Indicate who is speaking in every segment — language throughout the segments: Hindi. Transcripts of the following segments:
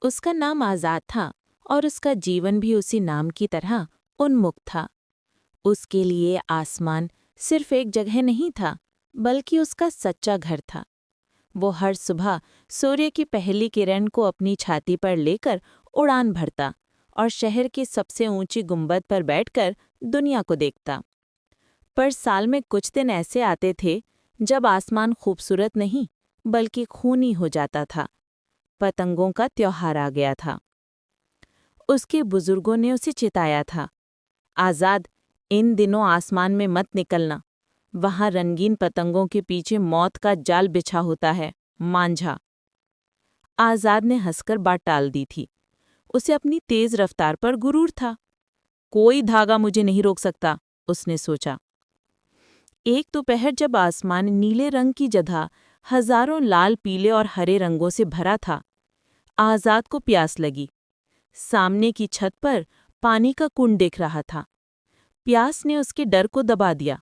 Speaker 1: उसका नाम आज़ाद था और उसका जीवन भी उसी नाम की तरह उन्मुख था। उसके लिए आसमान सिर्फ एक जगह नहीं था, बल्कि उसका सच्चा घर था। वो हर सुबह सूर्य की पहली किरण को अपनी छाती पर लेकर उड़ान भरता और शहर की सबसे ऊंची गुंबद पर बैठकर दुनिया को देखता। पर साल में कुछ दिन ऐसे आते थे जब आसमान खूबसूरत नहीं, बल्कि खूनी हो जाता था। पतंगों का त्योहार आ गया था। उसके बुजुर्गों ने उसे चिताया था, आज़ाद, इन दिनों आसमान में मत निकलना। वहां रंगीन पतंगों के पीछे मौत का जाल बिछा होता है, मांझा। आज़ाद ने हंसकर बात टाल दी थी। उसे अपनी तेज रफ्तार पर गुरूर था। कोई धागा मुझे नहीं रोक सकता, उसने सोचा। एक दोपहर जब आसमान नीले रंग की जगह हजारों लाल, पीले और हरे रंगों से भरा था, आज़ाद को प्यास लगी। सामने की छत पर पानी का कुंड दिख रहा था। प्यास ने उसके डर को दबा दिया।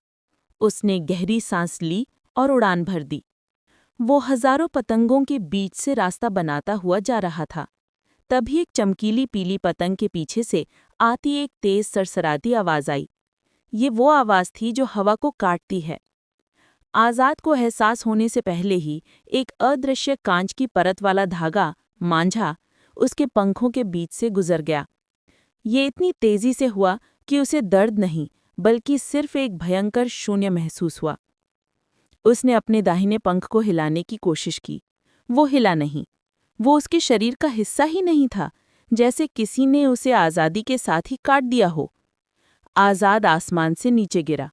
Speaker 1: उसने गहरी सांस ली और उड़ान भर दी। वो हजारों पतंगों के बीच से रास्ता बनाता हुआ जा रहा था। तभी एक चमकीली पीली पतंग के पीछे से आती एक तेज सरसराती आवाज आई। ये वो आवाज थी जो हवा को काटती है। आज़ाद को एहसास होने से पहले ही एक अदृश्य कांच की परत वाला धागा, मांझा, उसके पंखों के बीच से गुजर गया। ये इतनी तेजी से हुआ कि उसे दर्द नहीं, बल्कि सिर्फ एक भयंकर शून्य महसूस हुआ। उसने अपने दाहिने पंख को हिलाने की कोशिश की। वो हिला नहीं। वो उसके शरीर का हिस्सा ही नहीं था, जैसे किसी ने उसे आज़ादी के साथ ही काट दिया हो। आज़ाद आसमान से नीचे गिरा।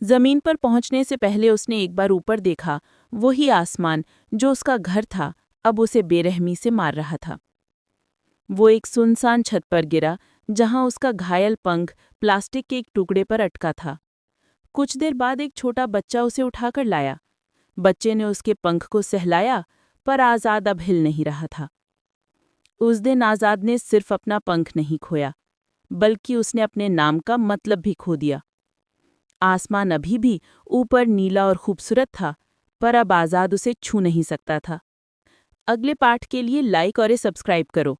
Speaker 1: जमीन पर पहुंचने से पहले उसने एक बार ऊपर देखा। वही आसमान जो उसका घर था, अब उसे बेरहमी से मार रहा था। वो एक सुनसान छत पर गिरा, जहां उसका घायल पंख प्लास्टिक के एक टुकड़े पर अटका था। कुछ देर बाद एक छोटा बच्चा उसे उठाकर लाया। बच्चे ने उसके पंख को सहलाया, पर आज़ाद अब हिल नहीं रहा था। उस दिन आज़ाद ने सिर्फ अपना पंख नहीं खोया, बल्कि उसने अपने नाम का मतलब भी खो दिया। आसमान अभी भी ऊपर नीला और खूबसूरत था, पर अब आज़ाद उसे छू नहीं सकता था। अगले पाठ के लिए लाइक और सब्सक्राइब करो।